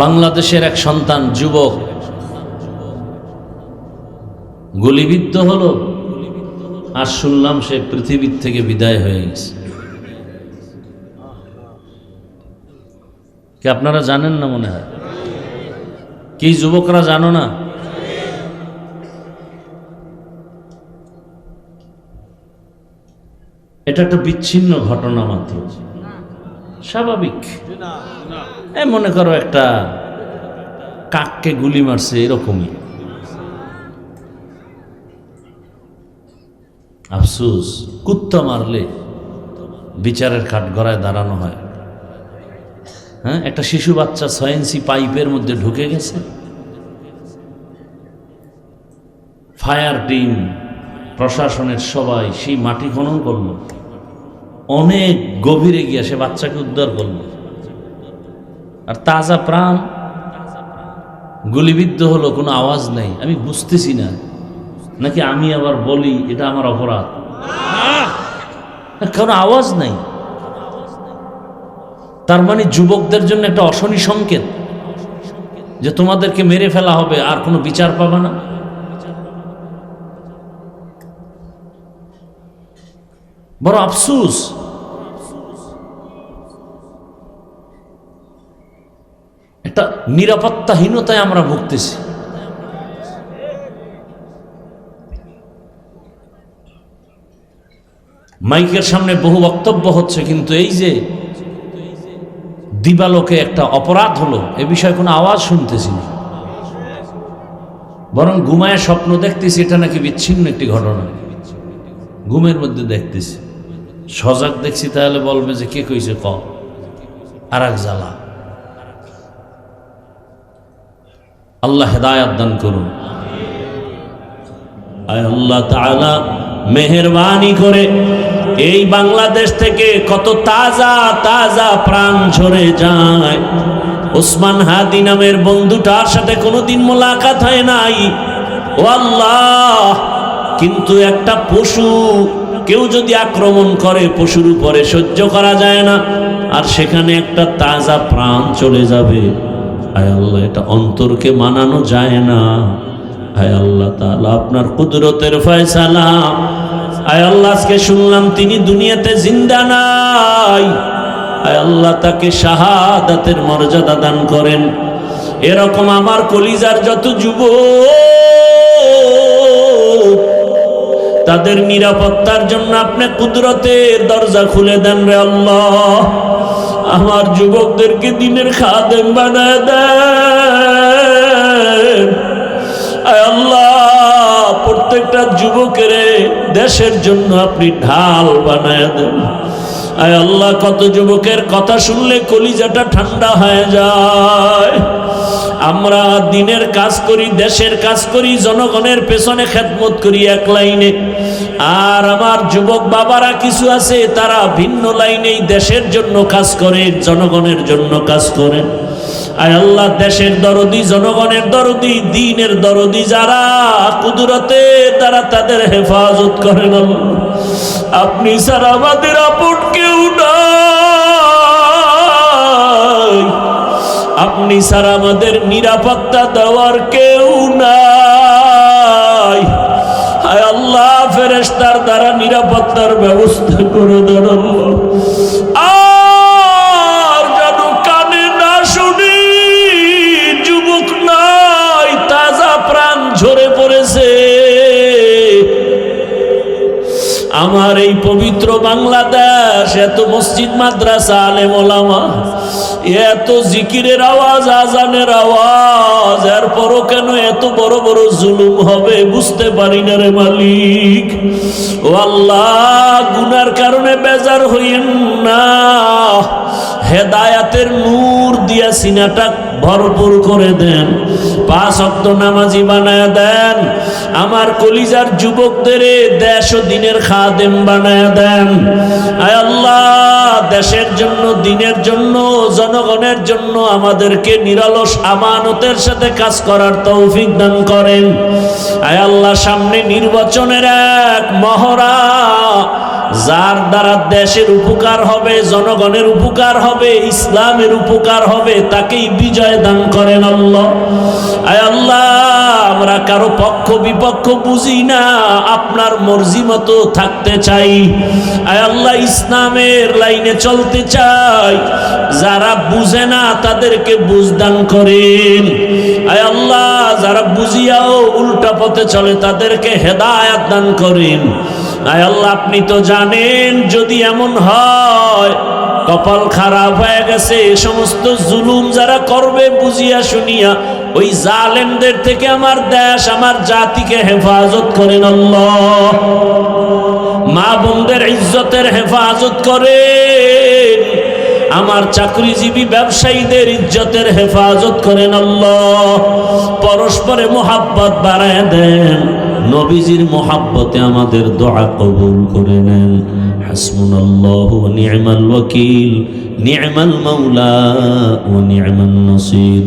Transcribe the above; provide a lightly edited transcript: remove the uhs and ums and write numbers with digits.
বাংলাদেশের এক সন্তান যুবক গুলিবিদ্ধ হলো, আর শুনলাম সে পৃথিবীর থেকে বিদায় হয়ে গেছে। কি আপনারা জানেন না? মনে হয় কি যুবকরা জানো না? এটা একটা বিচ্ছিন্ন ঘটনা মাত্র, স্বাভাবিক। মনে করো একটা কাককে গুলি মারছে, এরকমই। আফসোস, কুত্তা মারলে বিচারের কাঠগড়ায় দাঁড়ানো হয়। হ্যাঁ, একটা শিশু বাচ্চা 6 ইঞ্চি পাইপের মধ্যে ঢুকে গেছে, ফায়ার টিম, প্রশাসনের সবাই সেই মাটি খনন করলো, অনেক গভীরে গিয়া সে বাচ্চাকে উদ্ধার করলো, আর তাজা প্রাণ গুলিবিদ্ধ হলো, কোনো আওয়াজ নেই। আমি বুঝতেছি না, নাকি আমি আবার বলি এটা আমার অপরাধ? কোনো আওয়াজ নাই। তার মানে যুবকদের জন্য একটা অশনি সংকেত যে তোমাদেরকে মেরে ফেলা হবে, আর কোনো বিচার পাবা না। বড় আফসোস। একটা নিরাপত্তাহীনতায় আমরা ভুগতেছি। মাইকের সামনে বহু বক্তব্য হচ্ছে, কিন্তু এই যে দিবালোকে একটা অপরাধ হলো, এ বিষয়ে কোনো আওয়াজ শুনতেছি না। বরং ঘুমায় স্বপ্ন দেখতেছি, এটা নাকি বিচ্ছিন্ন একটি ঘটনা। ঘুমের মধ্যে দেখতেছি, সজাগ দেখছি, তাহলে বলবে যে কে কইছে, ক আর এক জ্বালা। আল্লাহ হেদায়াত দান করুন। আয় আল্লাহ তাআলা মেহেরবানি করে এই বাংলাদেশ থেকে কত তাজা তাজা প্রাণ ঝরে যায়। ওসমান হাদি নামের বন্ধুটার সাথে কোনোদিন মোলাকাত হয় নাই, ও আল্লাহ, কিন্তু একটা পশু কেউ যদি আক্রমণ করে, পশুর উপরে সহ্য করা যায় না, আর সেখানে একটা তাজা প্রাণ চলে যাবে। আয় আল্লাহ, এটা অন্তরকে মানানো যায় না। আয় আল্লাহ তাআলা, আপনার কুদরতের ফয়সালা। আয় আল্লাহ, আজকে শুনলাম তিনি দুনিয়াতে জিন্দা নাই। আয় আল্লাহ, তাকে শাহাদাতের মর্যাদা দান করেন। এরকম আমার কলিজার যত যুবক, তাদের নিরাপত্তার জন্য আপনি কুদরতের দরজা খুলে দেন রে আল্লাহ। আমার যুবকদেরকে দিনের খাদেম বানায় দেন। আয় আল্লাহ, প্রত্যেকটা যুবকের দেশের জন্য আপনি ঢাল বানায় দেন। আয় আল্লাহ, কত যুবকের কথা শুনলে কলিজাটা ঠান্ডা হয়ে যায়। আমরা দিনের কাজ করি, দেশের কাজ করি, জনগণের পেছনে খেদমত করি এক লাইনে, আর আমার যুবক বাবারা কিছু আছে, তারা ভিন্ন লাইনেই দেশের জন্য কাজ করে, জনগণের জন্য কাজ করেন। আয় আল্লাহ, দেশের দরদি, জনগণের দরদি, দ্বীনের দরদি যারা, কুদরতে তারা তাদের হেফাজত করেন। আপনি ছাড়া আমাদের আপন কেউ নাই, আপনি ছাড়া আমাদের নিরাপত্তা দেওয়ার কেউ নাই। আয় আল্লাহ, ফেরেশতার দ্বারা নিরাপত্তার ব্যবস্থা করে দেন। আর যেন কানে না শুনি, যুবক নাই, তাজা প্রাণ ঝরে পড়েছে। আমার এই পবিত্র বাংলাদেশ, এত মসজিদ, মাদ্রাসা, আলেম ওলামা, এত জিকিরের আওয়াজ, আজানের আওয়াজ, এরপরও কেন এত বড় বড় জুলুম হবে বুঝতে পারি না রে মালিক। ও আল্লাহ, গুনার কারণে বেজার হইয়েন না, হেদায়াতের নূর দিয়া সিনাটা ভরপুর করে দেন, 5 ওয়াক্ত নামাজি বানায় দেন। আমার কলিজার যুবকদের দেশ ও দিনের খাদেম বানায় দেন। আয় আল্লাহ, দেশের জন্য, দিনের জন্য, জনগণের জন্য আমাদেরকে নিরলস আমানতের সাথে কাজ করার তৌফিক দান করেন। আয় আল্লাহ, সামনে নির্বাচনের এক মহড়া, যার দ্বারা দেশের উপকার হবে, জনগণের উপকার হবে, ইসলামের উপকার হবে, তাকেই বিজয় দান করেন আল্লাহ। আয় আল্লাহ, আমরা কারো পক্ষ বিপক্ষ বুঝি না, আপনার মর্জি মতো থাকতে চাই। আয় আল্লাহ, ইসলামের লাইনে চলতে চাই। যারা বুঝে না তাদেরকে বুঝ দান করেন। আয় আল্লাহ, যারা বুঝিয়াও উল্টা পথে চলে তাদেরকে হেদায়েত দান করেন। আয় আল্লাহ, আপনি তো জানেন যদি এমন হয় কপাল খারাপ হয়ে গেছে, এই সমস্ত জুলুম যারা করবে বুঝিয়া শুনিয়া, ওই জালেমদের থেকে আমার দেশ আমার জাতিকে হেফাজত করেন আল্লাহ। মা বোনদের ইজ্জতের হেফাজত করেন, আমার চাকরিজীবী ব্যবসায়ীদের ইজ্জতের হেফাজত করেন আল্লাহ। পরস্পরে মোহাব্বত বাড়ায় দেন, নবীজির মোহাব্বতে আমাদের দোয়া কবুল করে নেন। হাসবুনাল্লাহু ওয়া নি'মাল ওয়াকিল, নি'মাল মাওলা ওয়া নি'মান নাসির।